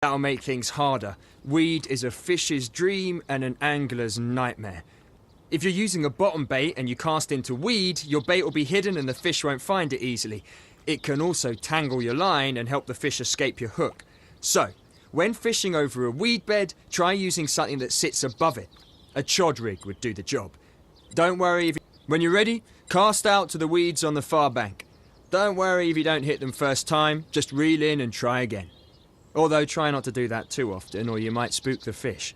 That'll make things harder. Weed is a fish's dream and an angler's nightmare. If you're using a bottom bait and you cast into weed, your bait will be hidden and the fish won't find it easily. It can also tangle your line and help the fish escape your hook. So, when fishing over a weed bed, try using something that sits above it. A chod rig would do the job. Don't worry when you're ready, cast out to the weeds on the far bank. Don't worry if you don't hit them first time, just reel in and try again. Although try not to do that too often or you might spook the fish.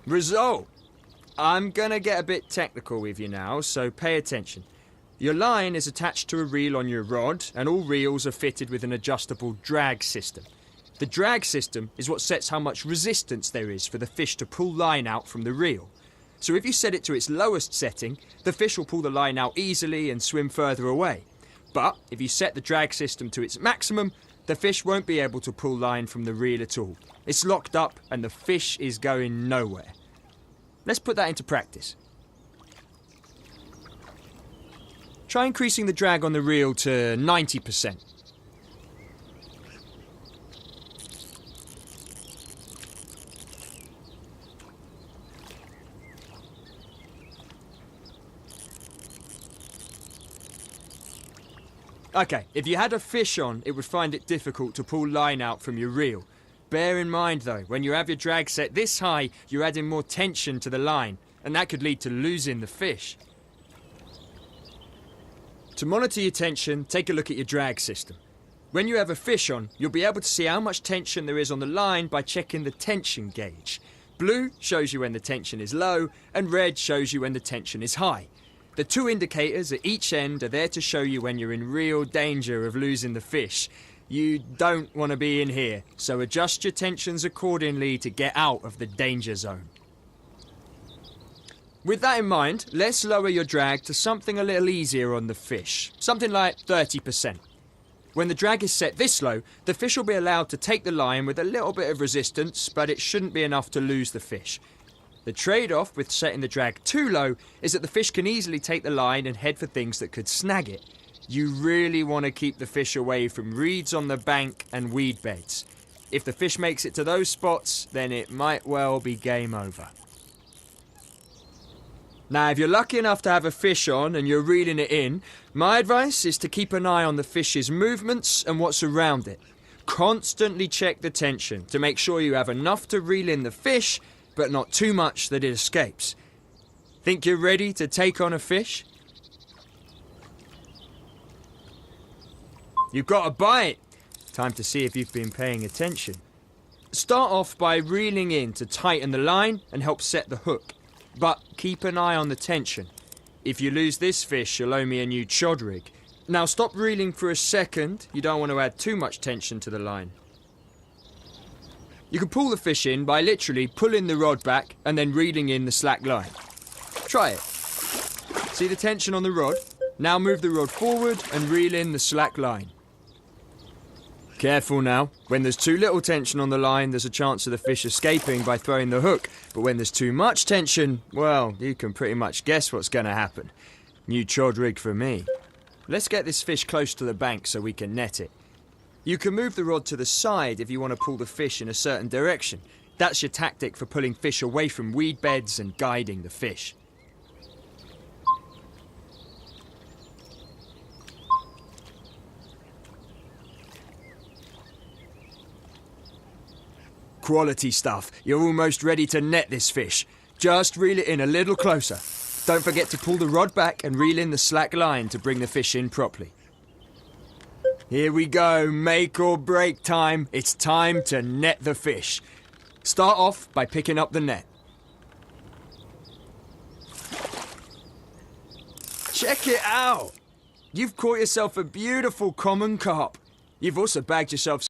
Result! I'm gonna get a bit technical with you now, so pay attention. Your line is attached to a reel on your rod, and all reels are fitted with an adjustable drag system. The drag system is what sets how much resistance there is for the fish to pull line out from the reel. So if you set it to its lowest setting, the fish will pull the line out easily and swim further away. But if you set the drag system to its maximum, the fish won't be able to pull line from the reel at all. It's locked up and the fish is going nowhere. Let's put that into practice. Try increasing the drag on the reel to 90%. Okay, if you had a fish on, it would find it difficult to pull line out from your reel. Bear in mind though, when you have your drag set this high, you're adding more tension to the line, and that could lead to losing the fish. To monitor your tension, take a look at your drag system. When you have a fish on, you'll be able to see how much tension there is on the line by checking the tension gauge. Blue shows you when the tension is low, and red shows you when the tension is high. The two indicators at each end are there to show you when you're in real danger of losing the fish. You don't want to be in here, so adjust your tensions accordingly to get out of the danger zone. With that in mind, let's lower your drag to something a little easier on the fish, something like 30%. When the drag is set this low, the fish will be allowed to take the line with a little bit of resistance, but it shouldn't be enough to lose the fish. The trade-off with setting the drag too low is that the fish can easily take the line and head for things that could snag it. You really want to keep the fish away from reeds on the bank and weed beds. If the fish makes it to those spots, then it might well be game over. Now, if you're lucky enough to have a fish on and you're reeling it in, my advice is to keep an eye on the fish's movements and what's around it. Constantly check the tension to make sure you have enough to reel in the fish, but not too much that it escapes. Think you're ready to take on a fish? You've got a bite! Time to see if you've been paying attention. Start off by reeling in to tighten the line and help set the hook. But keep an eye on the tension. If you lose this fish, you'll owe me a new chod rig. Now stop reeling for a second. You don't want to add too much tension to the line. You can pull the fish in by literally pulling the rod back and then reeling in the slack line. Try it. See the tension on the rod? Now move the rod forward and reel in the slack line. Careful now. When there's too little tension on the line, there's a chance of the fish escaping by throwing the hook. But when there's too much tension, well, you can pretty much guess what's going to happen. New chod rig for me. Let's get this fish close to the bank so we can net it. You can move the rod to the side if you want to pull the fish in a certain direction. That's your tactic for pulling fish away from weed beds and guiding the fish. Quality stuff. You're almost ready to net this fish. Just reel it in a little closer. Don't forget to pull the rod back and reel in the slack line to bring the fish in properly. Here we go, make or break time. It's time to net the fish. Start off by picking up the net. Check it out! You've caught yourself a beautiful common carp. You've also bagged yourself